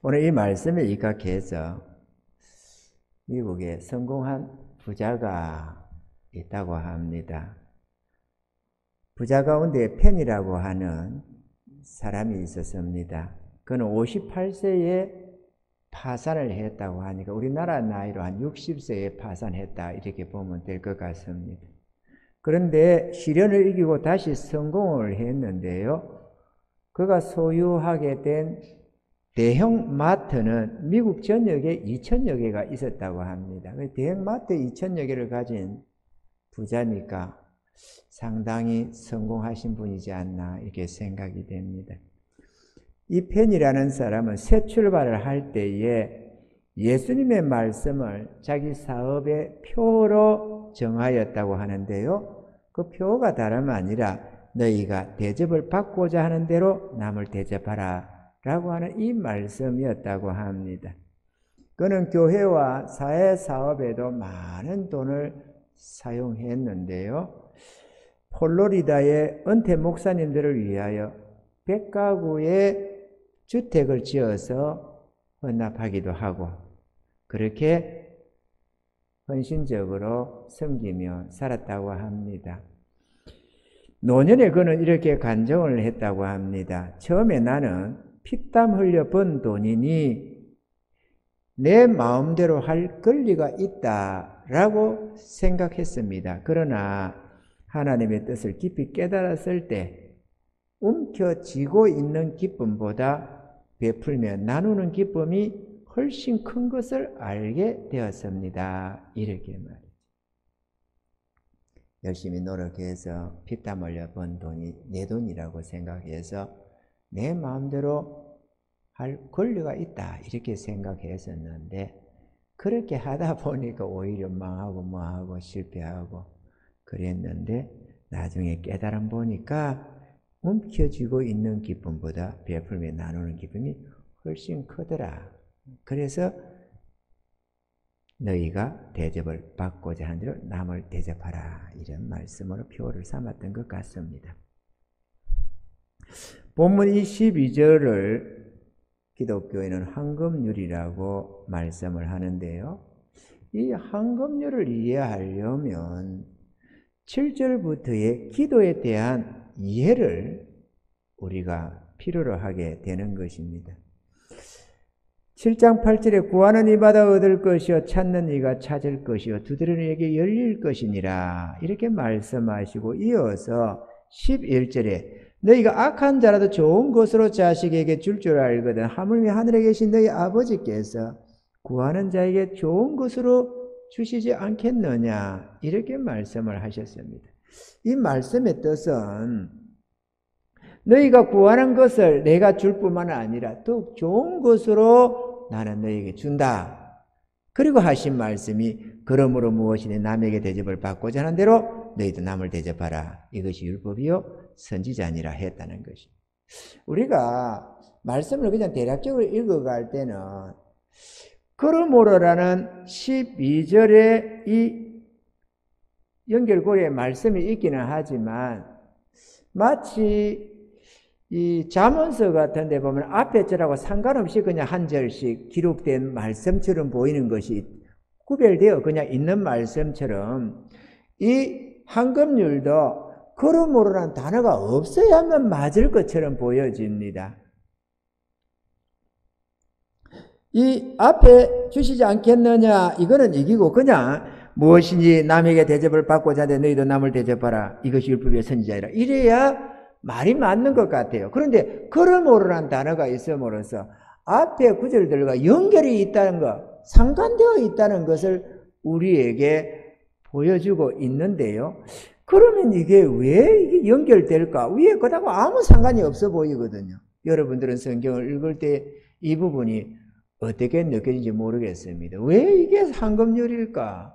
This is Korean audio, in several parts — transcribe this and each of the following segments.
오늘 이 말씀에 입각해서 미국에 성공한 부자가 있다고 합니다. 부자 가운데 펜이라고 하는 사람이 있었습니다. 그는 58세에 파산을 했다고 하니까 우리나라 나이로 한 60세에 파산했다 이렇게 보면 될 것 같습니다. 그런데 시련을 이기고 다시 성공을 했는데요. 그가 소유하게 된 대형 마트는 미국 전역에 2,000여 개가 있었다고 합니다. 대형 마트 2,000여 개를 가진 부자니까 상당히 성공하신 분이지 않나 이렇게 생각이 됩니다. 이 펜이라는 사람은 새 출발을 할 때에 예수님의 말씀을 자기 사업의 표로 정하였다고 하는데요. 그 표가 다름 아니라 너희가 대접을 받고자 하는 대로 남을 대접하라 라고 하는 이 말씀이었다고 합니다. 그는 교회와 사회사업에도 많은 돈을 사용했는데요. 플로리다의 은퇴 목사님들을 위하여 100가구의 주택을 지어서 헌납하기도 하고 그렇게 헌신적으로 섬기며 살았다고 합니다. 노년에 그는 이렇게 간증을 했다고 합니다. 처음에 나는 피땀 흘려 번 돈이니 내 마음대로 할 권리가 있다라고 생각했습니다. 그러나 하나님의 뜻을 깊이 깨달았을 때 움켜쥐고 있는 기쁨보다 베풀며 나누는 기쁨이 훨씬 큰 것을 알게 되었습니다. 이렇게 말이죠. 열심히 노력해서 피땀 흘려 번 돈이 내 돈이라고 생각해서 내 마음대로 할 권리가 있다 이렇게 생각했었는데 그렇게 하다 보니까 오히려 망하고 뭐하고 실패하고 그랬는데 나중에 깨달음 보니까 움켜쥐고 있는 기쁨보다 베풀며 나누는 기쁨이 훨씬 크더라. 그래서 너희가 대접을 받고자 하는 대로 남을 대접하라 이런 말씀으로 표를 삼았던 것 같습니다. 본문 이 12절을 기독교에는 황금률이라고 말씀을 하는데요. 이 황금률을 이해하려면 7절부터의 기도에 대한 이해를 우리가 필요로 하게 되는 것입니다. 7장 8절에 구하는 이마다 얻을 것이요 찾는 이가 찾을 것이요 두드리는 이에게 열릴 것이니라 이렇게 말씀하시고 이어서 11절에 너희가 악한 자라도 좋은 것으로 자식에게 줄 줄 알거든 하물며 하늘에 계신 너희 아버지께서 구하는 자에게 좋은 것으로 주시지 않겠느냐 이렇게 말씀을 하셨습니다. 이 말씀의 뜻은 너희가 구하는 것을 내가 줄 뿐만 아니라 더 좋은 것으로 나는 너희에게 준다. 그리고 하신 말씀이 그러므로 무엇이니 남에게 대접을 받고자 하는 대로 너희도 남을 대접하라. 이것이 율법이요 선지자니라 했다는 것입니다. 우리가 말씀을 그냥 대략적으로 읽어갈 때는 그러므로라는 12절에 이 연결고리에 말씀이 있기는 하지만 마치 이 잠언서 같은 데 보면 앞에 절하고 상관없이 그냥 한 절씩 기록된 말씀처럼 보이는 것이 구별되어 그냥 있는 말씀처럼 이 황금률도 그러므로라는 단어가 없어야만 맞을 것처럼 보여집니다. 이 앞에 주시지 않겠느냐 이거는 이기고 그냥 무엇인지 남에게 대접을 받고자 하는데 너희도 남을 대접하라. 이것이 율법의 선지자이라. 이래야 말이 맞는 것 같아요. 그런데 그러므로라는 단어가 있음으로써 앞에 구절들과 연결이 있다는 것, 상관되어 있다는 것을 우리에게 보여주고 있는데요. 그러면 이게 왜 이게 연결될까? 위에 것하고 아무 상관이 없어 보이거든요. 여러분들은 성경을 읽을 때 이 부분이 어떻게 느껴지는지 모르겠습니다. 왜 이게 황금률일까?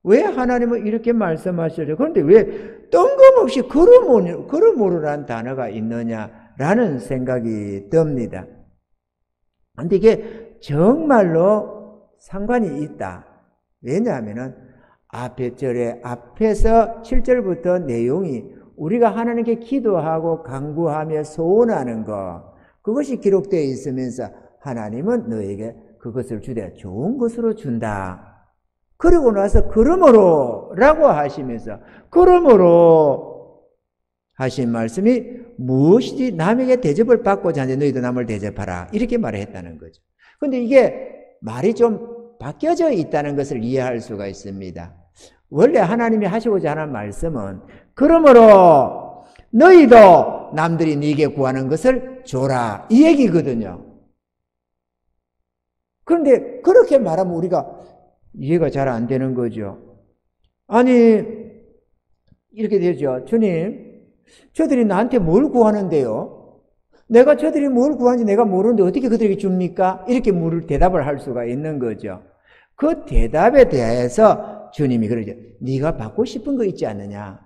왜 하나님은 이렇게 말씀하시죠? 그런데 왜 뜬금없이 그러므로라는 단어가 있느냐라는 생각이 듭니다. 그런데 이게 정말로 상관이 있다. 왜냐하면 앞에 절에 앞에서 7절부터 내용이 우리가 하나님께 기도하고 간구하며 소원하는 것 그것이 기록되어 있으면서 하나님은 너에게 그것을 주되 좋은 것으로 준다. 그리고 나서 그러므로 라고 하시면서 그러므로 하신 말씀이 무엇이지 남에게 대접을 받고자 하는데 너희도 남을 대접하라. 이렇게 말을 했다는 거죠. 근데 이게 말이 좀 바뀌어져 있다는 것을 이해할 수가 있습니다. 원래 하나님이 하시고자 하는 말씀은 그러므로 너희도 남들이 네게 구하는 것을 줘라. 이 얘기거든요. 그런데 그렇게 말하면 우리가 이해가 잘 안 되는 거죠. 아니 이렇게 되죠. 주님, 저들이 나한테 뭘 구하는데요? 내가 저들이 뭘 구하는지 내가 모르는데 어떻게 그들에게 줍니까? 이렇게 대답을 할 수가 있는 거죠. 그 대답에 대해서 주님이 그러죠. 네가 받고 싶은 거 있지 않느냐?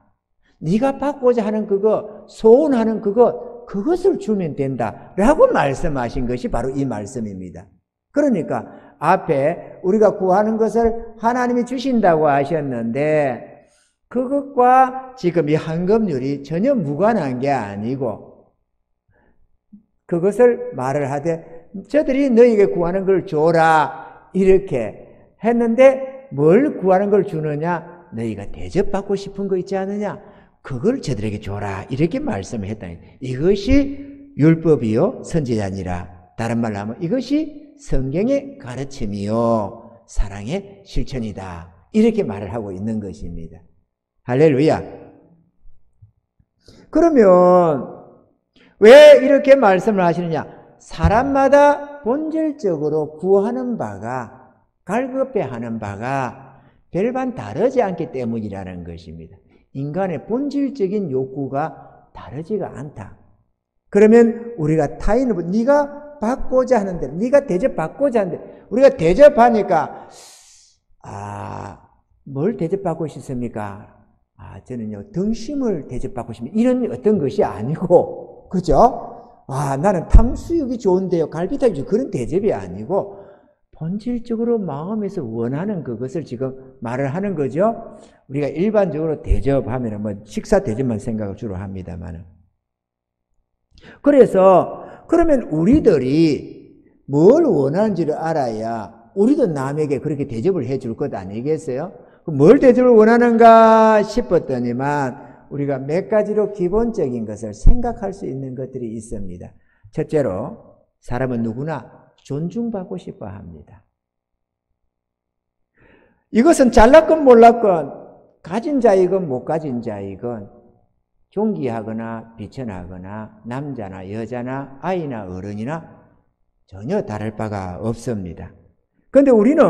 네가 받고자 하는 그거, 소원하는 그것을 주면 된다 라고 말씀하신 것이 바로 이 말씀입니다. 그러니까 앞에 우리가 구하는 것을 하나님이 주신다고 하셨는데 그것과 지금 이 헌금률이 전혀 무관한 게 아니고 그것을 말을 하되 저들이 너에게 구하는 걸 줘라 이렇게 했는데 뭘 구하는 걸 주느냐? 너희가 대접받고 싶은 거 있지 않느냐? 그걸 저들에게 줘라 이렇게 말씀을 했다니 이것이 율법이요 선지자니라. 다른 말로 하면 이것이 성경의 가르침이요 사랑의 실천이다 이렇게 말을 하고 있는 것입니다. 할렐루야. 그러면 왜 이렇게 말씀을 하시느냐? 사람마다 본질적으로 구하는 바가 갈급해하는 바가 별반 다르지 않기 때문이라는 것입니다. 인간의 본질적인 욕구가 다르지가 않다. 그러면 우리가 타인을 네가 받고자 하는데 네가 대접받고자 하는데 우리가 대접하니까 뭘 대접받고 싶습니까? 저는요 등심을 대접받고 싶습니다. 이런 어떤 것이 아니고 그죠? 나는 탕수육이 좋은데요 갈비탕이 좋은 그런 대접이 아니고 본질적으로 마음에서 원하는 그것을 지금 말을 하는 거죠. 우리가 일반적으로 대접하면 뭐 식사 대접만 생각을 주로 합니다만 그래서 그러면 우리들이 뭘 원하는지를 알아야 우리도 남에게 그렇게 대접을 해줄 것 아니겠어요? 뭘 대접을 원하는가 싶었더니만 우리가 몇 가지로 기본적인 것을 생각할 수 있는 것들이 있습니다. 첫째로 사람은 누구나 존중받고 싶어 합니다. 이것은 잘났건 몰랐건 가진 자이건 못 가진 자이건 존귀하거나 비천하거나 남자나 여자나 아이나 어른이나 전혀 다를 바가 없습니다. 그런데 우리는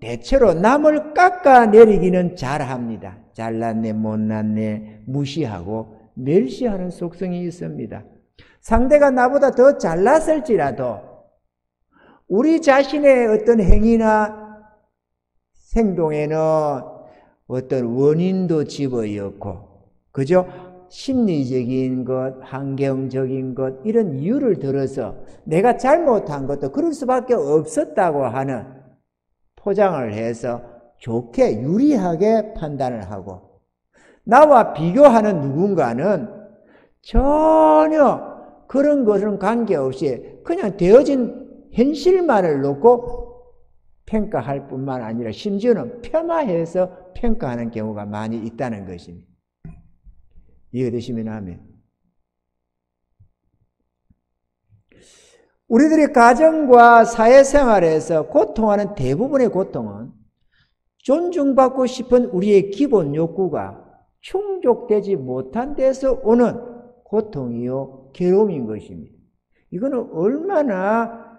대체로 남을 깎아내리기는 잘합니다. 잘났네 못났네 무시하고 멸시하는 속성이 있습니다. 상대가 나보다 더 잘났을지라도 우리 자신의 어떤 행위나 행동에는 어떤 원인도 집어넣고 그죠? 심리적인 것, 환경적인 것 이런 이유를 들어서 내가 잘못한 것도 그럴 수밖에 없었다고 하는 포장을 해서 좋게 유리하게 판단을 하고 나와 비교하는 누군가는 전혀 그런 것은 관계없이 그냥 되어진 현실만을 놓고 평가할 뿐만 아니라 심지어는 폄하해서 평가하는 경우가 많이 있다는 것입니다. 이해되시면 아멘. 우리들이 가정과 사회생활에서 고통하는 대부분의 고통은 존중받고 싶은 우리의 기본 욕구가 충족되지 못한 데서 오는 고통이요 괴로움인 것입니다. 이거는 얼마나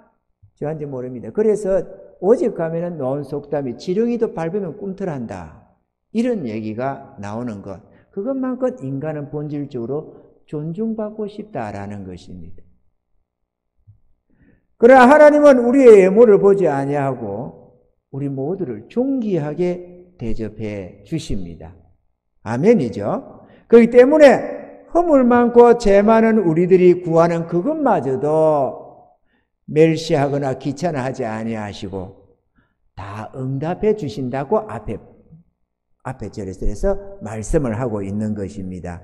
저한테 모릅니다. 그래서 오직 가면은 노은 속담이 지렁이도 밟으면 꿈틀한다 이런 얘기가 나오는 것 그것만큼 인간은 본질적으로 존중받고 싶다라는 것입니다. 그러나 하나님은 우리의 외모를 보지 아니하고 우리 모두를 존귀하게 대접해 주십니다. 아멘이죠. 그렇기 때문에 허물 많고 죄 많은 우리들이 구하는 그것마저도 멸시하거나 귀찮아하지 아니하시고 다 응답해 주신다고 앞에 절에서 말씀을 하고 있는 것입니다.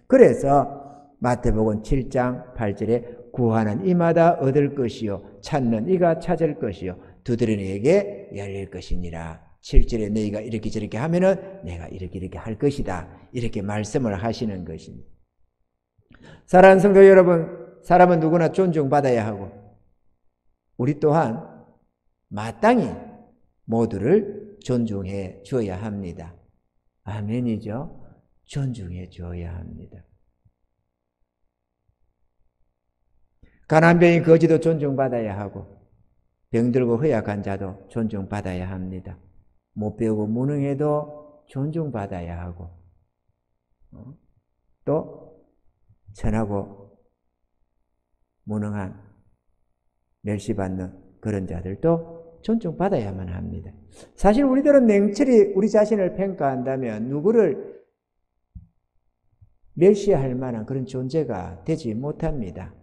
그래서 마태복음 7장 8절에 구하는 이마다 얻을 것이요 찾는 이가 찾을 것이요 두드리는 이에게 열릴 것이니라. 7절에 너희가 이렇게 저렇게 하면은 내가 이렇게 할 것이다. 이렇게 말씀을 하시는 것입니다. 사랑하는 성도 여러분, 사람은 누구나 존중받아야 하고 우리 또한 마땅히 모두를 존중해 줘야 합니다. 아멘이죠? 존중해 줘야 합니다. 가난한 병이 거지도 존중받아야 하고 병들고 허약한 자도 존중받아야 합니다. 못 배우고 무능해도 존중받아야 하고 또 천하고 무능한 멸시받는 그런 자들도 존중받아야만 합니다. 사실 우리들은 냉철히 우리 자신을 평가한다면 누구를 멸시할 만한 그런 존재가 되지 못합니다.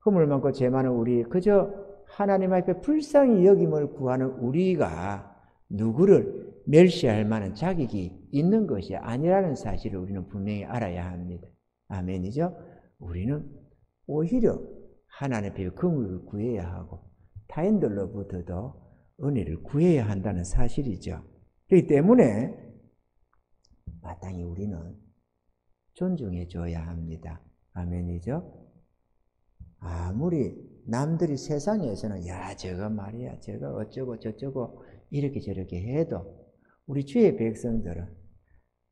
허물 많고 죄 많은 우리, 그저 하나님 앞에 불쌍히 여김을 구하는 우리가 누구를 멸시할 만한 자격이 있는 것이 아니라는 사실을 우리는 분명히 알아야 합니다. 아멘이죠? 우리는 오히려 하나님 앞에 긍휼을 구해야 하고 타인들로부터도 은혜를 구해야 한다는 사실이죠. 그렇기 때문에 마땅히 우리는 존중해 줘야 합니다. 아멘이죠? 아무리 남들이 세상에서는 야 저거 말이야 저거 어쩌고 저쩌고 이렇게 저렇게 해도 우리 주의 백성들은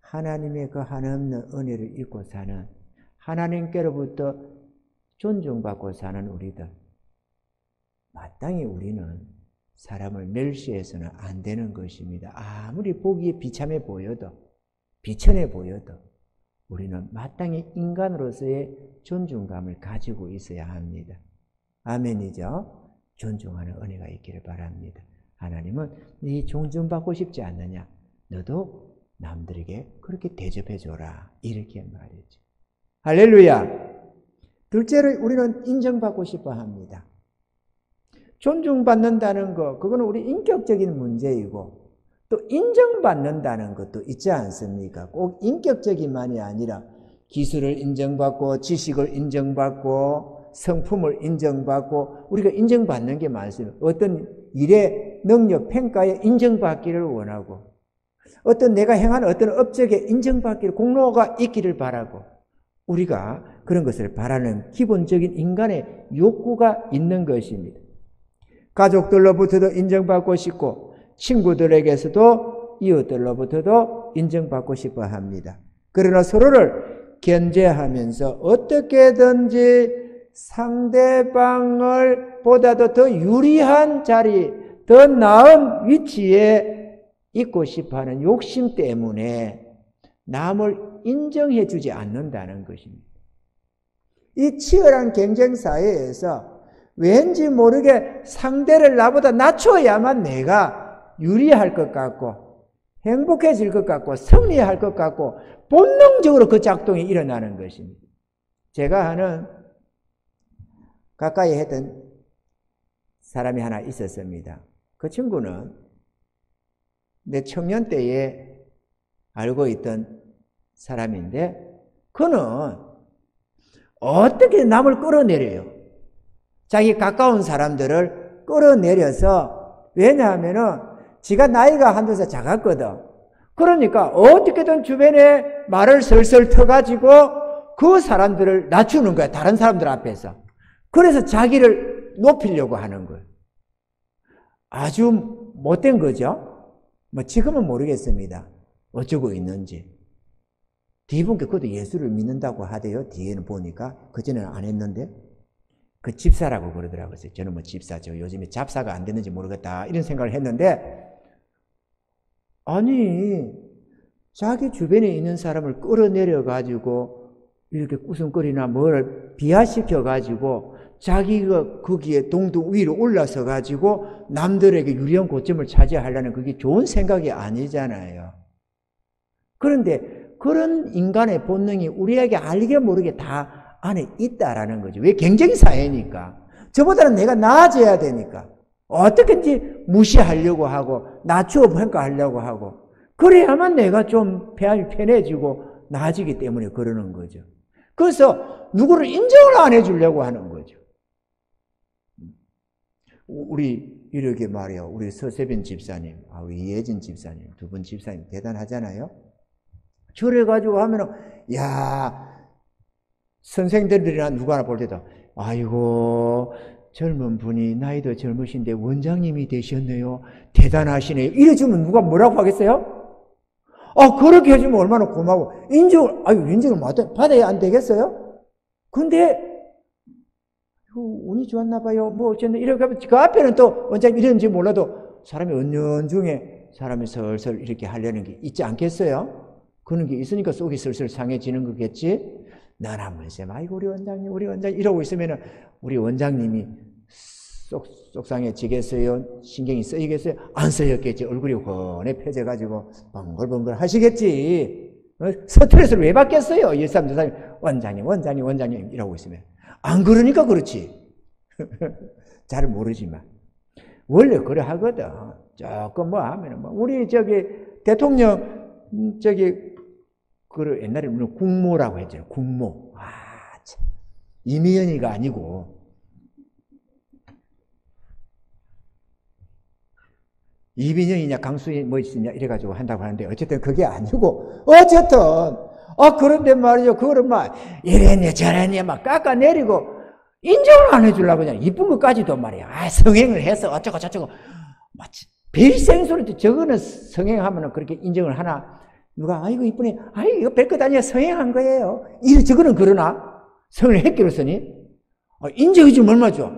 하나님의 그 한없는 은혜를 입고 사는 하나님께로부터 존중받고 사는 우리들, 마땅히 우리는 사람을 멸시해서는 안 되는 것입니다. 아무리 보기에 비참해 보여도 비천해 보여도 우리는 마땅히 인간으로서의 존중감을 가지고 있어야 합니다. 아멘이죠? 존중하는 은혜가 있기를 바랍니다. 하나님은 네 존중받고 싶지 않느냐? 너도 남들에게 그렇게 대접해줘라. 이렇게 말이죠. 할렐루야! 둘째로 우리는 인정받고 싶어 합니다. 존중받는다는 것, 그거는 우리 인격적인 문제이고 또 인정받는다는 것도 있지 않습니까? 꼭 인격적인만이 아니라 기술을 인정받고 지식을 인정받고 성품을 인정받고 우리가 인정받는 게 많습니다. 어떤 일의 능력, 평가에 인정받기를 원하고 어떤 내가 행한 어떤 업적에 인정받기를 공로가 있기를 바라고 우리가 그런 것을 바라는 기본적인 인간의 욕구가 있는 것입니다. 가족들로부터도 인정받고 싶고 친구들에게서도 이웃들로부터도 인정받고 싶어 합니다. 그러나 서로를 견제하면서 어떻게든지 상대방을 보다도 더 유리한 자리, 더 나은 위치에 있고 싶어하는 욕심 때문에 남을 인정해 주지 않는다는 것입니다. 이 치열한 경쟁 사회에서 왠지 모르게 상대를 나보다 낮춰야만 내가 유리할 것 같고 행복해질 것 같고 승리할 것 같고 본능적으로 그 작동이 일어나는 것입니다. 제가 아는 가까이 했던 사람이 하나 있었습니다. 그 친구는 내 청년 때에 알고 있던 사람인데 그는 어떻게 남을 끌어내려요. 자기 가까운 사람들을 끌어내려서 왜냐하면은 지가 나이가 한두 살 작았거든. 그러니까 어떻게든 주변에 말을 설설 터가지고 그 사람들을 낮추는 거야. 다른 사람들 앞에서. 그래서 자기를 높이려고 하는 거예요. 아주 못된 거죠. 뭐 지금은 모르겠습니다. 어쩌고 있는지. 뒤분께 그것도 예수를 믿는다고 하대요. 뒤에는 보니까. 그전에는 안 했는데. 그 집사라고 그러더라고요. 저는 뭐 집사죠. 요즘에 잡사가 안 되는지 모르겠다. 이런 생각을 했는데 아니 자기 주변에 있는 사람을 끌어내려 가지고 이렇게 꾸성거리나 뭘 비하시켜 가지고 자기가 거기에 동동 위로 올라서 가지고 남들에게 유리한 고점을 차지하려는 그게 좋은 생각이 아니잖아요. 그런데 그런 인간의 본능이 우리에게 알게 모르게 다 안에 있다라는 거죠. 왜? 경쟁 사회니까. 저보다는 내가 나아져야 되니까. 어떻게든지 무시하려고 하고 낮추어 평가하려고 하고 그래야만 내가 좀 편해지고 나아지기 때문에 그러는 거죠. 그래서 누구를 인정을 안 해주려고 하는 거죠. 우리 이렇게 말이요. 우리 서세빈 집사님, 우리 이혜진 집사님, 두 분 집사님 대단하잖아요. 저래가지고 하면은, 야, 선생들이나 누구나 볼 때도, 아이고, 젊은 분이 나이도 젊으신데 원장님이 되셨네요. 대단하시네요. 이래주면 누가 뭐라고 하겠어요? 그렇게 해주면 얼마나 고마워. 인정을 받아야 안 되겠어요? 근데, 운이 좋았나 봐요. 뭐 어쨌든 이렇게 하면 그 앞에는 또 원장님 이런지 몰라도 사람이 은연중에 사람이 슬슬 이렇게 하려는 게 있지 않겠어요? 그런 게 있으니까 속이 슬슬 상해지는 거겠지? 난 한번 쌤, 아이고 우리 원장님 이러고 있으면은 우리 원장님이 속상해지겠어요? 신경이 쓰이겠어요? 안 쓰였겠지. 얼굴이 훤해 펴져가지고 벙글벙글 하시겠지. 스트레스를 왜 받겠어요? 일삼 저사님 원장님 이러고 있으면. 안 그러니까 그렇지. 잘 모르지만. 원래 그래 하거든. 조금 뭐 하면은 우리 대통령, 옛날에 우리는 국모라고 했잖아요. 국모. 참. 이미연이가 아니고. 이민영이냐, 강수희 뭐 있으냐, 이래가지고 한다고 하는데, 어쨌든 그게 아니고, 그런데 말이죠. 그거를 이랬냐, 저랬냐, 깎아내리고, 인정을 안 해주려고 그냥, 이쁜 것까지도 말이야. 성행을 해서 어쩌고, 별생소리도 저거는 성행하면은 그렇게 인정을 하나, 누가, 아이고, 이쁘네, 이거 별것 아니야, 성행한 거예요. 저거는 그러나? 성을 했기로서니? 인정해주면 얼마 줘?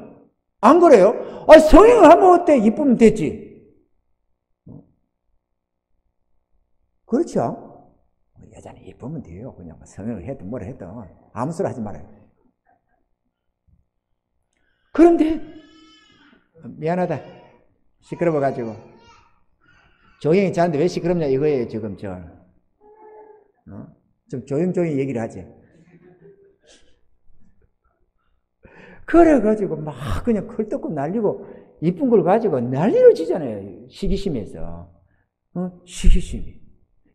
안 그래요? 성행을 하면 어때? 이쁘면 됐지. 그렇죠? 여자는 이쁘면 돼요. 그냥 성형을 해도 뭐라 해도 아무 소리 하지 말아요. 그런데 미안하다. 시끄러워가지고 조용히 자는데 왜 시끄럽냐 이거예요. 지금 좀 조용조용히 얘기를 하지. 그래가지고 그냥 컬떡고 날리고 이쁜 걸 가지고 난리를 치잖아요. 시기심에서. 시기심이.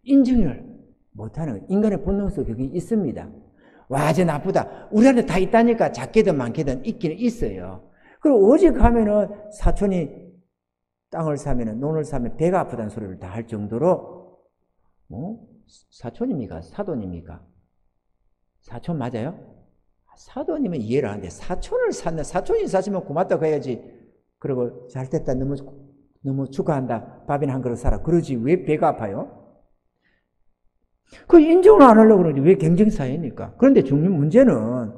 인정을 못하는 인간의 본능성 그게 있습니다. 저 나쁘다. 우리한테 다 있다니까 작게든 많게든 있기는 있어요. 그리고 오직 하면은 사촌이 땅을 사면은 논을 사면 배가 아프다는 소리를 다 할 정도로 사촌입니까? 사돈입니까? 사촌 맞아요? 사돈이면 이해를 하는데 사촌을 샀네. 사촌이 사시면 고맙다고 해야지. 그리고 잘 됐다. 너무 축하한다. 밥이나 한 그릇 사라. 그러지 왜 배가 아파요? 그 인정을 안 하려고 그러지. 왜 경쟁사회니까. 그런데 중요한 문제는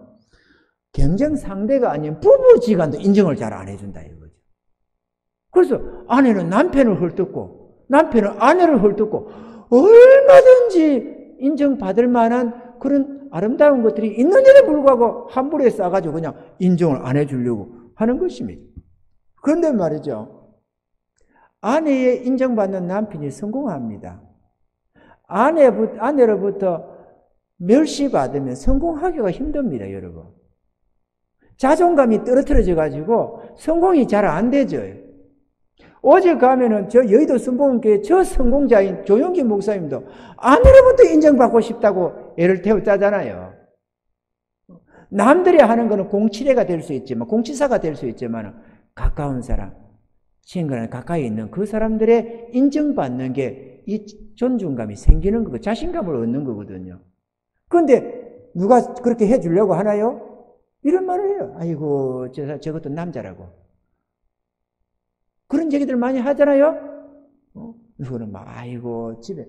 경쟁 상대가 아닌 부부지간도 인정을 잘 안 해준다 이거죠. 그래서 아내는 남편을 헐뜯고 남편은 아내를 헐뜯고 얼마든지 인정받을 만한 그런 아름다운 것들이 있는데도 불구하고 함부로 싸가지고 그냥 인정을 안 해주려고 하는 것입니다. 그런데 말이죠. 아내의 인정받는 남편이 성공합니다. 아내로부터 멸시받으면 성공하기가 힘듭니다, 여러분. 자존감이 떨어뜨려져가지고 성공이 잘 안 되죠. 어제 가면은 저 여의도 순복음교회 저 성공자인 조용기 목사님도 아내로부터 인정받고 싶다고 애를 태웠다잖아요. 남들이 하는 거는 공치레가 될 수 있지만, 공치사가 될 수 있지만, 가까운 사람, 친구랑 가까이 있는 그 사람들의 인정받는 게 이 존중감이 생기는 거고 자신감을 얻는 거거든요. 그런데 누가 그렇게 해주려고 하나요? 이런 말을 해요. 아이고 저것도 남자라고. 그런 얘기들 많이 하잖아요. 누구는 아이고 집에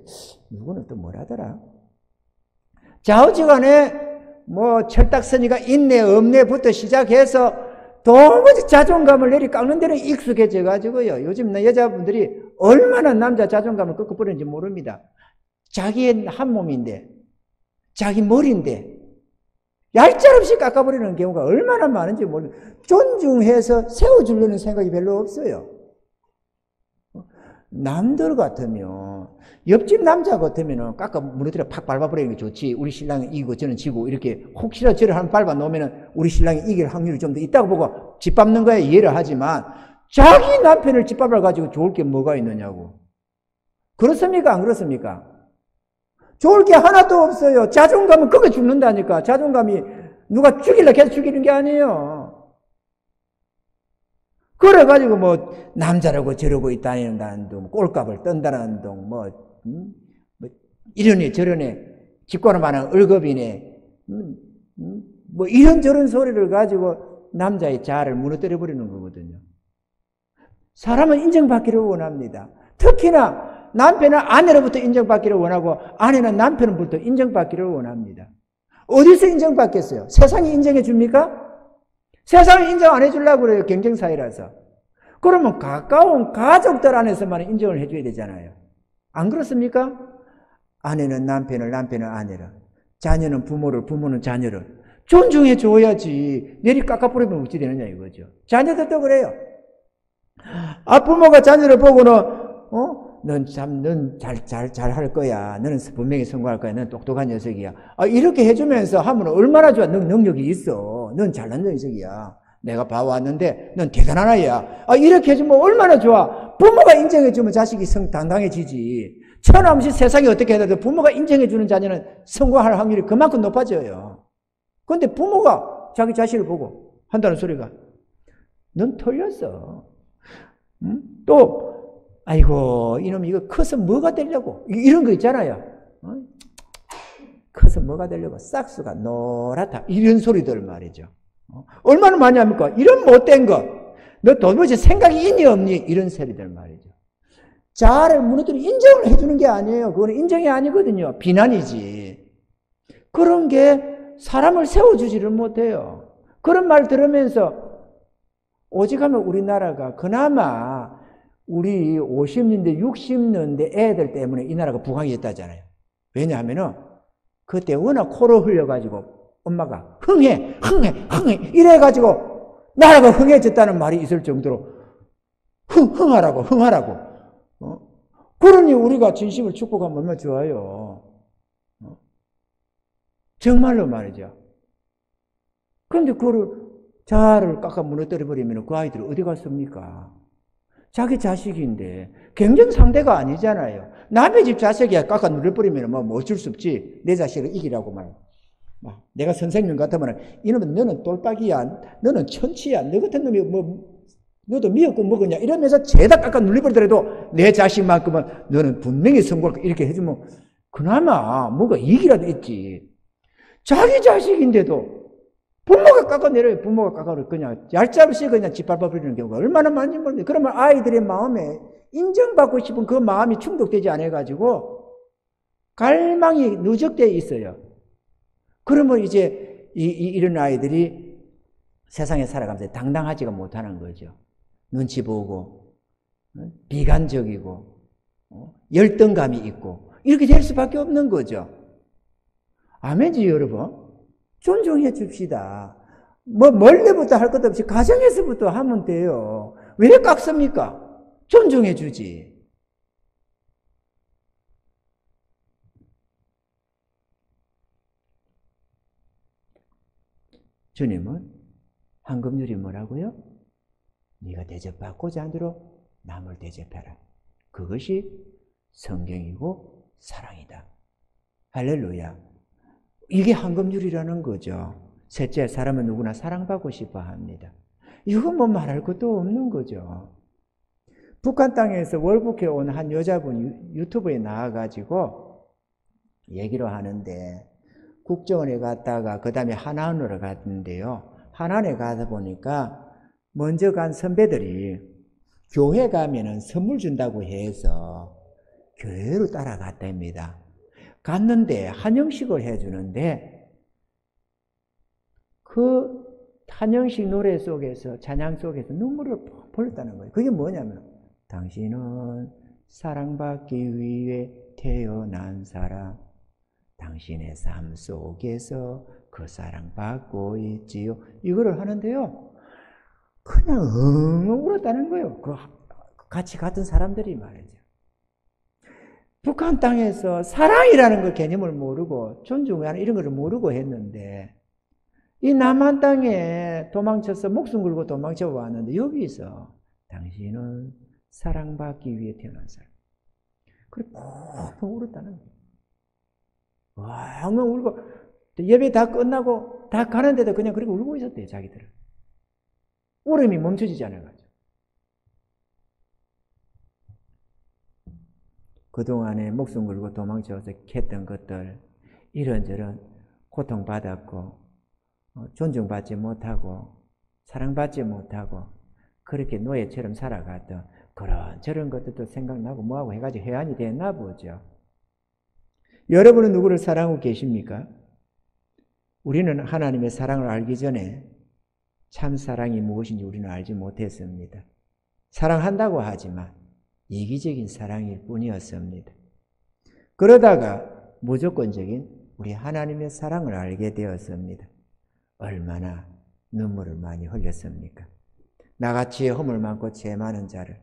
누구는 또 뭐라더라. 좌우지간에 철딱서니가 있네 없네부터 시작해서 도무지 자존감을 내리깎는 데는 익숙해져가지고요. 요즘 여자분들이 얼마나 남자 자존감을 꺾어버리는지 모릅니다. 자기의 한 몸인데, 자기 머리인데, 얄짤없이 깎아버리는 경우가 얼마나 많은지 모릅니다. 존중해서 세워주려는 생각이 별로 없어요. 남들 같으면, 옆집 남자 같으면 깎아 무너뜨려 팍 밟아버리는 게 좋지. 우리 신랑이 이기고 저는 지고 이렇게 혹시라도 저를 한 밟아 놓으면 우리 신랑이 이길 확률이 좀 더 있다고 보고 짓밟는 거에 이해를 하지만 자기 남편을 짓밟아 가지고 좋을 게 뭐가 있느냐고. 그렇습니까? 안 그렇습니까? 좋을 게 하나도 없어요. 자존감은 그게 죽는다니까. 자존감이 누가 죽이려 계속 죽이는 게 아니에요. 그래가지고 뭐 남자라고 저러고 있다는 둥, 꼴값을 떤다는 둥, 뭐 이러네 저러네, 집과는 많은 을겁이네, 뭐 이런저런 소리를 가지고 남자의 자아를 무너뜨려 버리는 거거든요. 사람은 인정받기를 원합니다. 특히나 남편은 아내로부터 인정받기를 원하고 아내는 남편으로부터 인정받기를 원합니다. 어디서 인정받겠어요? 세상이 인정해 줍니까? 세상이 인정 안 해주려고 그래요. 경쟁사회라서. 그러면 가까운 가족들 안에서만 인정을 해줘야 되잖아요. 안 그렇습니까? 아내는 남편을, 남편은 아내를, 자녀는 부모를, 부모는 자녀를 존중해 줘야지. 내리 깎아버리면 어찌 되느냐 이거죠. 자녀들도 그래요. 부모가 자녀를 보고는 넌 잘 할 거야. 너는 분명히 성공할 거야. 넌 똑똑한 녀석이야. 이렇게 해주면서 하면 얼마나 좋아. 넌 능력이 있어. 넌 잘난 녀석이야. 내가 봐왔는데 넌 대단한 아이야. 이렇게 해주면 얼마나 좋아. 부모가 인정해주면 자식이 당당해지지. 천하없이 세상이 어떻게 해도 부모가 인정해주는 자녀는 성공할 확률이 그만큼 높아져요. 그런데 부모가 자기 자식을 보고 한다는 소리가 넌 틀렸어. 또 아이고 이놈 이거 커서 뭐가 되려고 이런 거 있잖아요. 커서 뭐가 되려고 싹수가 노랗다 이런 소리들 말이죠. 얼마나 많이 합니까? 이런 못된 거 너 도무지 생각이 있니 없니 이런 소리들 말이죠. 자아를 무너뜨려 인정을 해주는 게 아니에요. 그건 인정이 아니거든요. 비난이지. 그런 게 사람을 세워주지를 못해요. 그런 말 들으면서 오직하면 우리나라가 그나마 우리 50년대 60년대 애들 때문에 이 나라가 부강이 됐다잖아요. 왜냐하면은 그때 워낙 코로 흘려가지고 엄마가 흥해 이래가지고 나라가 흥해졌다는 말이 있을 정도로 흥하라고 그러니 우리가 진심을 축복하면 얼마나 좋아요. 정말로 말이죠. 그런데 그거를 자아를 깎아 무너뜨려 버리면 그 아이들이 어디 갔습니까? 자기 자식인데 경쟁 상대가 아니잖아요. 남의 집 자식이야 깎아 눌러버리면 뭐 어쩔 수 없지. 내 자식을 이기라고 말. 내가 선생님 같으면 이놈은 너는 똘박이야, 너는 천치야, 너 같은 놈이 뭐 너도 미역국 먹었냐 이러면서 죄다 깎아 눌러버리더라도 내 자식만큼은 너는 분명히 성공할 거야 이렇게 해주면 그나마 뭔가 이기라도 있지. 자기 자식인데도 부모가 깎아내려요. 부모가 깎아내려 그냥 얄짤없이 그냥 짓밟아버리는 경우가 얼마나 많은지 모르는데 그러면 아이들의 마음에 인정받고 싶은 그 마음이 충족되지 않아가지고 갈망이 누적되어 있어요. 그러면 이제 이런 아이들이 세상에 살아가면서 당당하지가 못하는 거죠. 눈치 보고 비관적이고 열등감이 있고 이렇게 될 수밖에 없는 거죠. 아멘지 여러분. 존중해 줍시다. 뭐 멀리부터 할 것 없이 가정에서부터 하면 돼요. 왜 깎습니까? 존중해 주지. 주님은 황금률이 뭐라고요? 네가 대접받고자 한 대로 남을 대접해라. 그것이 성경이고 사랑이다. 할렐루야. 이게 황금률이라는 거죠. 셋째, 사람은 누구나 사랑받고 싶어 합니다. 이건 뭐 말할 것도 없는 거죠. 북한 땅에서 월북해 온 한 여자분 유튜브에 나와가지고 얘기를 하는데 국정원에 갔다가 그 다음에 한안으로 갔는데요. 한안에 가다 보니까 먼저 간 선배들이 교회 가면은 선물 준다고 해서 교회로 따라갔답니다. 갔는데 한영식을 해주는데 그 한영식 노래 속에서 찬양 속에서 눈물을 흘렸다는 거예요. 그게 뭐냐면 당신은 사랑받기 위해 태어난 사람, 당신의 삶 속에서 그 사랑받고 있지요. 이거를 하는데요. 그냥 엉엉 울었다는 거예요. 그 같이 갔던 사람들이 말이죠. 북한 땅에서 사랑이라는 그 개념을 모르고 존중하는 이런 것을 모르고 했는데 이 남한 땅에 도망쳐서 목숨 걸고 도망쳐 왔는데 여기서 당신은 사랑받기 위해 태어난 사람. 그래 펑펑 울었다는 거예요. 엉엉 울고 예배 다 끝나고 다 가는데도 그냥 그렇게 울고 있었대요. 자기들은. 울음이 멈춰지지 않아가지고. 그동안에 목숨 걸고 도망쳐서 했던 것들 이런저런 고통받았고 존중받지 못하고 사랑받지 못하고 그렇게 노예처럼 살아갔던 그런 저런 것들도 생각나고 뭐하고 해가지고 해안이 됐나 보죠. 여러분은 누구를 사랑하고 계십니까? 우리는 하나님의 사랑을 알기 전에 참 사랑이 무엇인지 우리는 알지 못했습니다. 사랑한다고 하지만 이기적인 사랑일 뿐이었습니다. 그러다가 무조건적인 우리 하나님의 사랑을 알게 되었습니다. 얼마나 눈물을 많이 흘렸습니까? 나같이 허물 많고 죄 많은 자를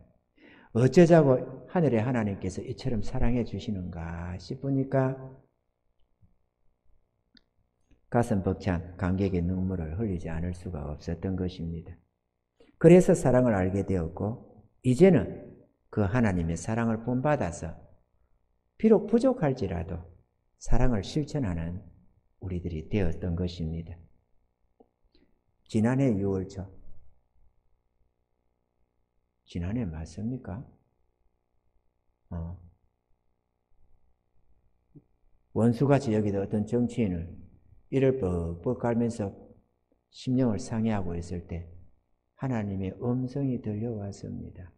어쩌자고 하늘의 하나님께서 이처럼 사랑해 주시는가 싶으니까 가슴 벅찬 감격의 눈물을 흘리지 않을 수가 없었던 것입니다. 그래서 사랑을 알게 되었고 이제는 그 하나님의 사랑을 본받아서 비록 부족할지라도 사랑을 실천하는 우리들이 되었던 것입니다. 지난해 6월초 지난해 맞습니까? 원수같이 여기던 어떤 정치인을 이를 뻑뻑 갈면서 심령을 상해하고 있을 때 하나님의 음성이 들려왔습니다.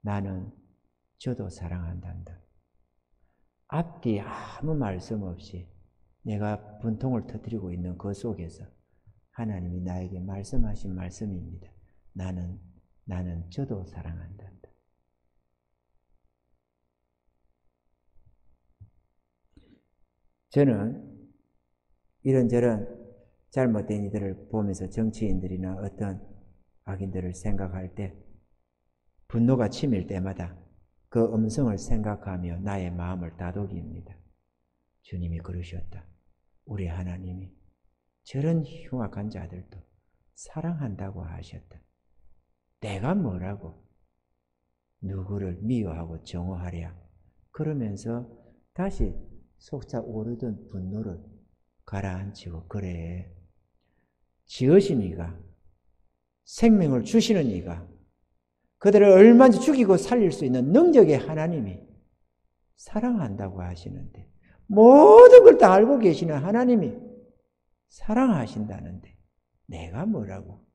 나는 저도 사랑한단다. 앞뒤 아무 말씀 없이 내가 분통을 터뜨리고 있는 그 속에서 하나님이 나에게 말씀하신 말씀입니다. 나는 저도 사랑한단다. 저는 이런저런 잘못된 이들을 보면서 정치인들이나 어떤 악인들을 생각할 때 분노가 치밀 때마다 그 음성을 생각하며 나의 마음을 다독입니다. 주님이 그러셨다. 우리 하나님이 저런 흉악한 자들도 사랑한다고 하셨다. 내가 뭐라고 누구를 미워하고 정오하랴. 그러면서 다시 솟아 오르던 분노를 가라앉히고 그래. 지으신 이가 생명을 주시는 이가 그들을 얼마든지 죽이고 살릴 수 있는 능력의 하나님이 사랑한다고 하시는데 모든 걸 다 알고 계시는 하나님이 사랑하신다는데 내가 뭐라고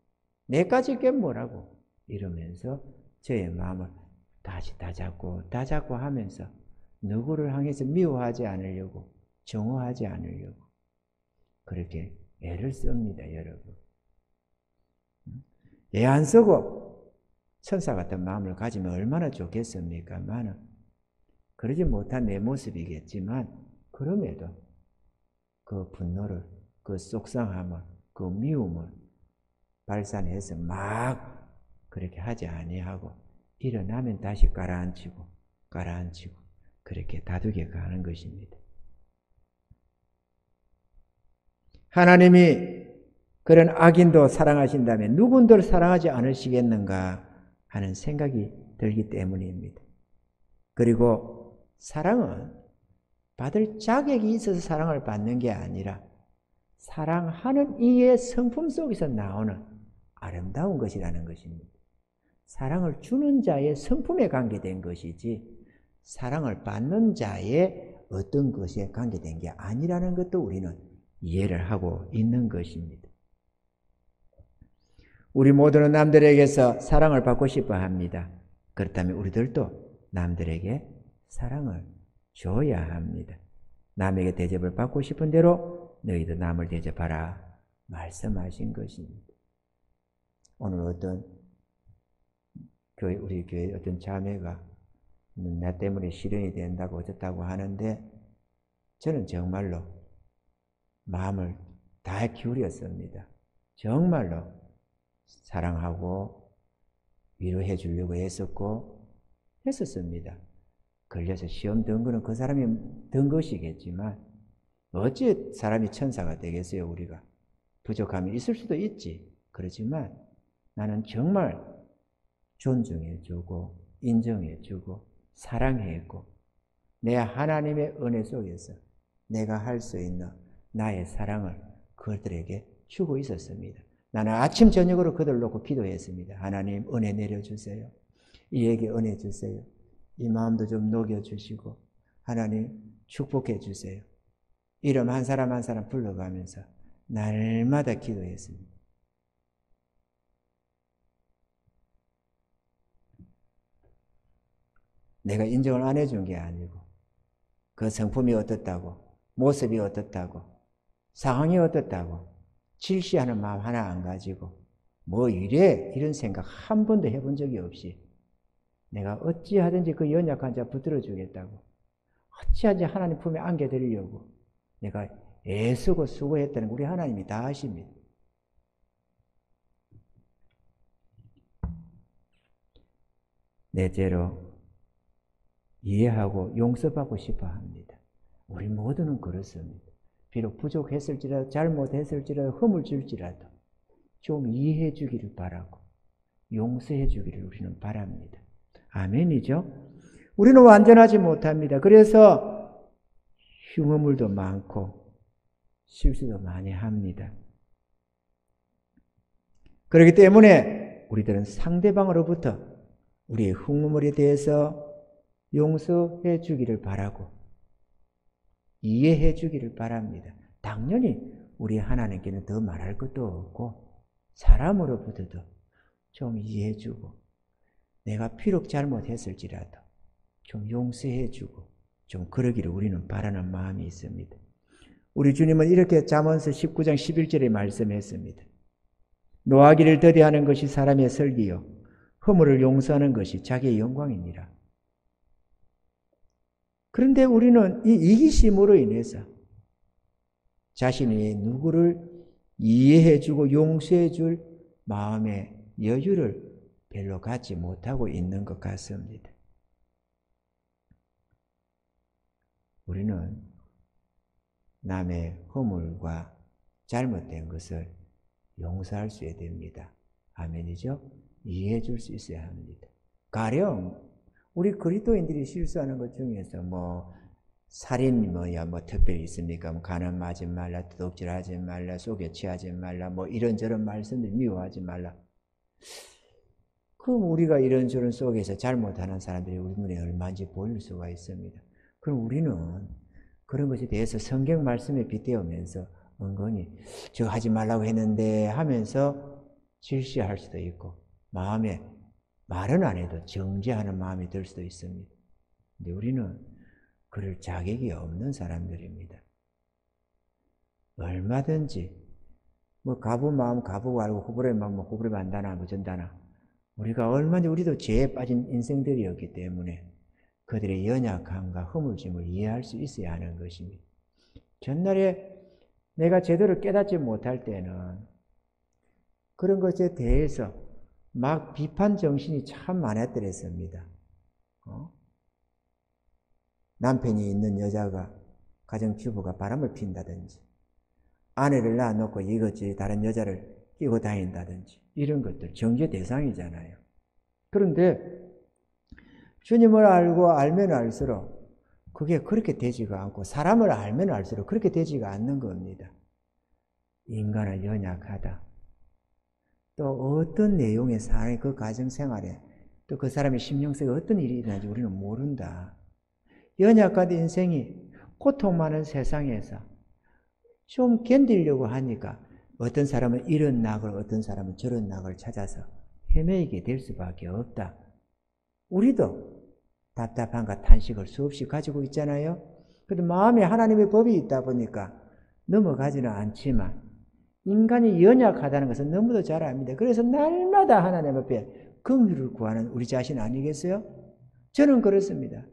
내까지 게 뭐라고 이러면서 저의 마음을 다시 다잡고 하면서 누구를 향해서 미워하지 않으려고 정오하지 않으려고 그렇게 애를 씁니다. 여러분. 애 안 쓰고 천사 같은 마음을 가지면 얼마나 좋겠습니까만 그러지 못한 내 모습이겠지만 그럼에도 그 분노를 그 속상함을 그 미움을 발산해서 막 그렇게 하지 아니하고 일어나면 다시 가라앉히고 그렇게 다독여 가는 것입니다. 하나님이 그런 악인도 사랑하신다면 누군들 사랑하지 않으시겠는가 하는 생각이 들기 때문입니다. 그리고 사랑은 받을 자격이 있어서 사랑을 받는 게 아니라 사랑하는 이의 성품 속에서 나오는 아름다운 것이라는 것입니다. 사랑을 주는 자의 성품에 관계된 것이지 사랑을 받는 자의 어떤 것에 관계된 게 아니라는 것도 우리는 이해를 하고 있는 것입니다. 우리 모두는 남들에게서 사랑을 받고 싶어 합니다. 그렇다면 우리들도 남들에게 사랑을 줘야 합니다. 남에게 대접을 받고 싶은 대로 너희도 남을 대접하라 말씀하신 것입니다. 오늘 어떤 우리 교회 어떤 자매가 나 때문에 실현이 된다고 어쨌다고 하는데 저는 정말로 마음을 다 기울였습니다. 정말로 사랑하고 위로해 주려고 했었습니다. 걸려서 시험 든 거는 그 사람이 든 것이겠지만 어찌 사람이 천사가 되겠어요. 우리가 부족함이 있을 수도 있지. 그렇지만 나는 정말 존중해 주고 인정해 주고 사랑했고 내 하나님의 은혜 속에서 내가 할 수 있는 나의 사랑을 그들에게 주고 있었습니다. 나는 아침 저녁으로 그들 놓고 기도했습니다. 하나님 은혜 내려주세요. 이에게 은혜 주세요. 이 마음도 좀 녹여주시고 하나님 축복해 주세요. 이름 한 사람 한 사람 불러가면서 날마다 기도했습니다. 내가 인정을 안 해준 게 아니고 그 성품이 어떻다고 모습이 어떻다고 상황이 어떻다고 질시하는 마음 하나 안 가지고 뭐 이래 이런 생각 한 번도 해본 적이 없이 내가 어찌하든지 그 연약한 자 붙들어 주겠다고 어찌하든지 하나님 품에 안겨드리려고 내가 애쓰고 수고했다는 우리 하나님이 다 아십니다. 넷째로 이해하고 용서받고 싶어 합니다. 우리 모두는 그렇습니다. 비록 부족했을지라도 잘못했을지라도 허물 줄지라도 좀 이해해 주기를 바라고 용서해 주기를 우리는 바랍니다. 아멘이죠? 우리는 완전하지 못합니다. 그래서 흉어물도 많고 실수도 많이 합니다. 그렇기 때문에 우리들은 상대방으로부터 우리의 흉어물에 대해서 용서해 주기를 바라고 이해해 주기를 바랍니다. 당연히 우리 하나님께는 더 말할 것도 없고 사람으로부터도 좀 이해해 주고 내가 비록 잘못했을지라도 좀 용서해 주고 좀 그러기를 우리는 바라는 마음이 있습니다. 우리 주님은 이렇게 잠언서 19장 11절에 말씀했습니다. 노하기를 더디하는 것이 사람의 설기요 허물을 용서하는 것이 자기의 영광이니라. 그런데 우리는 이 이기심으로 인해서 자신이 누구를 이해해주고 용서해줄 마음의 여유를 별로 갖지 못하고 있는 것 같습니다. 우리는 남의 허물과 잘못된 것을 용서할 수 있어야 됩니다. 아멘이죠? 이해해줄 수 있어야 합니다. 가령 우리 그리스도인들이 실수하는 것 중에서 살인이 특별히 있습니까? 가늠하지 말라, 도둑질하지 말라, 속여 취하지 말라, 이런저런 말씀들 미워하지 말라. 그럼 우리가 이런저런 속에서 잘못하는 사람들이 우리 눈에 얼마인지 보일 수가 있습니다. 그럼 우리는 그런 것에 대해서 성경 말씀에 빗대우면서 은근히 저 하지 말라고 했는데 하면서 질시할 수도 있고 마음에 말은 안 해도 정죄하는 마음이 들 수도 있습니다. 근데 우리는 그럴 자격이 없는 사람들입니다. 얼마든지 가부 마음 가부고 알고 호불의 마음 호불의 반다나 전다나 우리가 얼마든지 우리도 죄에 빠진 인생들이었기 때문에 그들의 연약함과 허물짐을 이해할 수 있어야 하는 것입니다. 전날에 내가 제대로 깨닫지 못할 때는 그런 것에 대해서 막 비판 정신이 참 많았더랬습니다. 남편이 있는 여자가 가정주부가 바람을 핀다든지 아내를 낳아놓고 이것저것 다른 여자를 끼고 다닌다든지 이런 것들 정죄 대상이잖아요. 그런데 주님을 알고 알면 알수록 그게 그렇게 되지가 않고 사람을 알면 알수록 그렇게 되지가 않는 겁니다. 인간은 연약하다. 또 어떤 내용의 사람의 그 가정생활에 또 그 사람의 심령 속에 어떤 일이 일어나는지 우리는 모른다. 연약한 인생이 고통 많은 세상에서 좀 견디려고 하니까 어떤 사람은 이런 낙을 어떤 사람은 저런 낙을 찾아서 헤매이게 될 수밖에 없다. 우리도 답답함과 탄식을 수없이 가지고 있잖아요. 그래도 마음에 하나님의 법이 있다 보니까 넘어가지는 않지만 인간이 연약하다는 것은 너무도 잘 압니다. 그래서 날마다 하나님 앞에 긍휼을 구하는 우리 자신 아니겠어요? 저는 그렇습니다.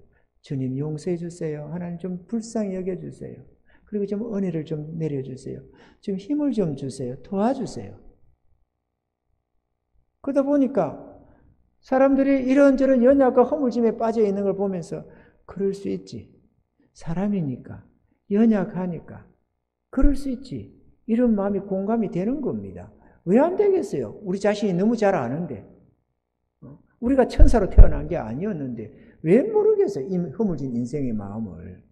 주님 용서해 주세요. 하나님 좀 불쌍히 여겨주세요. 그리고 좀 은혜를 좀 내려주세요. 좀 힘을 좀 주세요. 도와주세요. 그러다 보니까 사람들이 이런저런 연약과 허물짐에 빠져 있는 걸 보면서 그럴 수 있지. 사람이니까 연약하니까 그럴 수 있지. 이런 마음이 공감이 되는 겁니다. 왜 안 되겠어요? 우리 자신이 너무 잘 아는데 우리가 천사로 태어난 게 아니었는데 왜 모르겠어요? 이 허물진 인생의 마음을.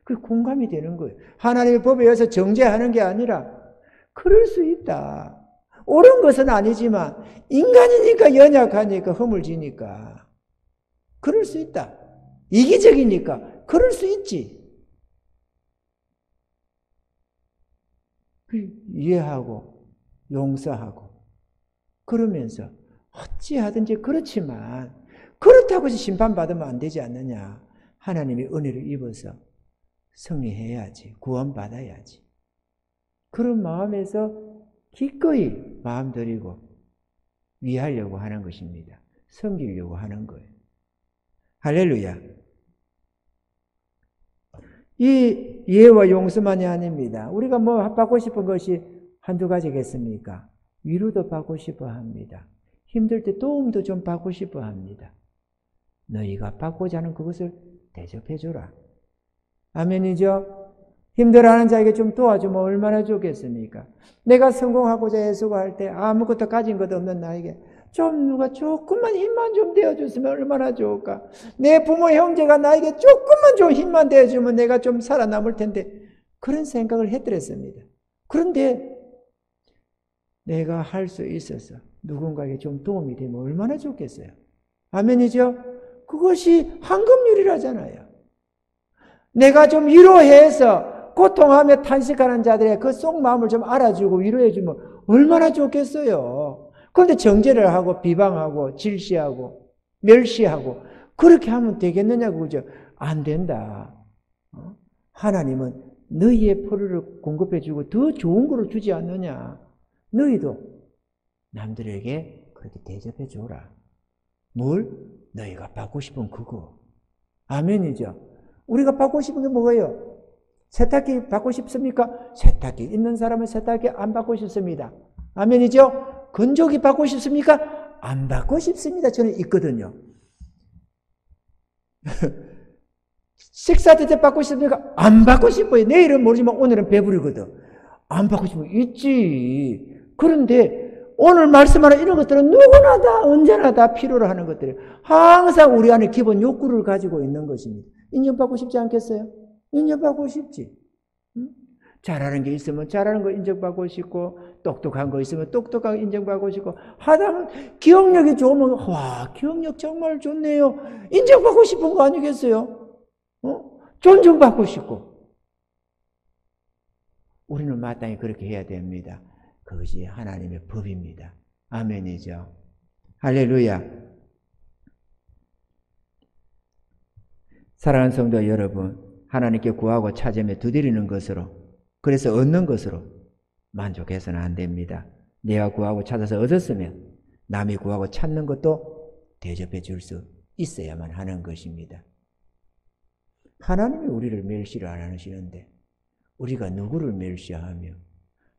그 공감이 되는 거예요. 하나님의 법에 의해서 정죄하는 게 아니라 그럴 수 있다. 옳은 것은 아니지만 인간이니까 연약하니까 허물지니까 그럴 수 있다. 이기적이니까 그럴 수 있지. 이해하고 용서하고 그러면서 어찌하든지 그렇지만 그렇다고 해서 심판받으면 안 되지 않느냐. 하나님의 은혜를 입어서 승리해야지. 구원받아야지. 그런 마음에서 기꺼이 마음 들이고 위하려고 하는 것입니다. 섬기려고 하는 거예요. 할렐루야. 이 이해와 용서만이 아닙니다. 우리가 뭐 받고 싶은 것이 한두 가지겠습니까? 위로도 받고 싶어 합니다. 힘들 때 도움도 좀 받고 싶어 합니다. 너희가 받고자 하는 그것을 대접해 주라. 아멘이죠? 힘들어하는 자에게 좀 도와주면 얼마나 좋겠습니까? 내가 성공하고자 애쓰고할 때 아무것도 가진 것 없는 나에게 좀 누가 조금만 힘만 좀 대어줬으면 얼마나 좋을까? 내 부모 형제가 나에게 조금만 좀 힘만 대어주면 내가 좀 살아남을 텐데 그런 생각을 했더랬습니다. 그런데 내가 할 수 있어서 누군가에게 좀 도움이 되면 얼마나 좋겠어요? 아멘이죠? 그것이 황금률이라잖아요. 내가 좀 위로해서 고통하며 탄식하는 자들의 그 속마음을 좀 알아주고 위로해주면 얼마나 좋겠어요. 그런데 정죄를 하고 비방하고 질시하고 멸시하고 그렇게 하면 되겠느냐고 그죠? 안 된다. 하나님은 너희의 포로를 공급해주고 더 좋은 거를 주지 않느냐. 너희도 남들에게 그렇게 대접해줘라. 뭘? 너희가 받고 싶은 그거. 아멘이죠. 우리가 받고 싶은 게 뭐예요? 세탁기 받고 싶습니까? 세탁기 있는 사람은 세탁기 안 받고 싶습니다. 아멘이죠? 건조기 받고 싶습니까? 안 받고 싶습니다. 저는 있거든요. 식사 대접 받고 싶습니까? 안 받고 싶어요. 내일은 모르지만 오늘은 배부르거든. 안 받고 싶으면 있지. 그런데 오늘 말씀하는 이런 것들은 누구나 다 언제나 다 필요로 하는 것들이에요. 항상 우리 안에 기본 욕구를 가지고 있는 것입니다. 인정받고 싶지 않겠어요? 인정받고 싶지. 잘하는 게 있으면 잘하는 거 인정받고 싶고 똑똑한 거 있으면 똑똑한 거 인정받고 싶고 하다면 기억력이 좋으면 와 기억력 정말 좋네요. 인정받고 싶은 거 아니겠어요? 존중받고 싶고 우리는 마땅히 그렇게 해야 됩니다. 그것이 하나님의 법입니다. 아멘이죠. 할렐루야. 사랑하는 성도 여러분, 하나님께 구하고 찾으며 두드리는 것으로, 그래서 얻는 것으로 만족해서는 안 됩니다. 내가 구하고 찾아서 얻었으면 남이 구하고 찾는 것도 대접해 줄 수 있어야만 하는 것입니다. 하나님이 우리를 멸시를 안 하시는데 우리가 누구를 멸시하며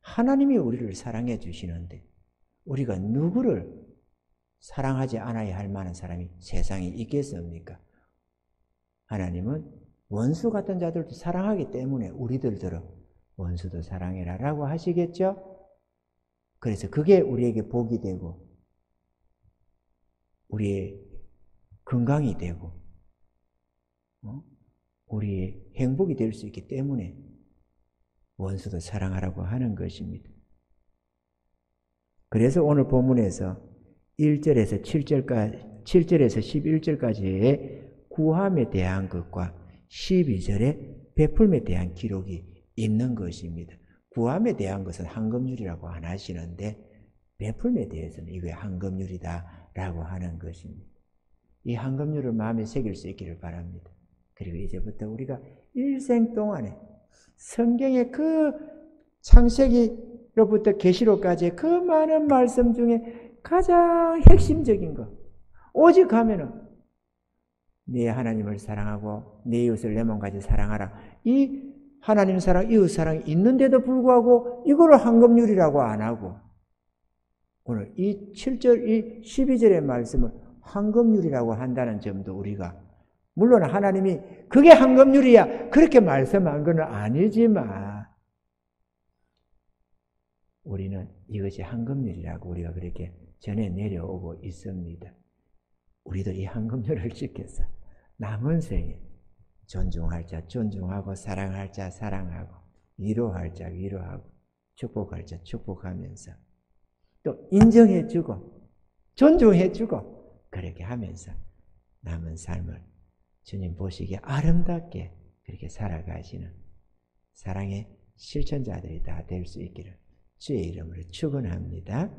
하나님이 우리를 사랑해 주시는데 우리가 누구를 사랑하지 않아야 할 만한 사람이 세상에 있겠습니까? 하나님은 원수 같은 자들도 사랑하기 때문에 우리들도 원수도 사랑해라 라고 하시겠죠? 그래서 그게 우리에게 복이 되고 우리의 건강이 되고 우리의 행복이 될 수 있기 때문에 원수도 사랑하라고 하는 것입니다. 그래서 오늘 본문에서 1절에서 7절에서 11절까지의 구함에 대한 것과 12절에 베풀음에 대한 기록이 있는 것입니다. 구함에 대한 것은 황금률이라고 안 하시는데 베풀음에 대해서는 이게 황금률이다라고 하는 것입니다. 이 황금률을 마음에 새길 수 있기를 바랍니다. 그리고 이제부터 우리가 일생 동안에 성경의 그 창세기로부터 계시록까지의 그 많은 말씀 중에 가장 핵심적인 것 오직 하면은 내 하나님을 사랑하고 내 이웃을 내 몸까지 사랑하라. 이 하나님 사랑, 이웃 사랑이 있는데도 불구하고 이거를 황금률이라고 안 하고 오늘 이 7절, 이 12절의 말씀을 황금률이라고 한다는 점도 우리가 물론 하나님이 그게 황금률이야 그렇게 말씀한 건 아니지만 우리는 이것이 황금률이라고 우리가 그렇게 전해 내려오고 있습니다. 우리도 이 황금률을 지켜서 남은 생에 존중할 자 존중하고 사랑할 자 사랑하고 위로할 자 위로하고 축복할 자 축복하면서 또 인정해주고 존중해주고 그렇게 하면서 남은 삶을 주님 보시기에 아름답게 그렇게 살아가시는 사랑의 실천자들이 다 될 수 있기를 주의 이름으로 축원합니다.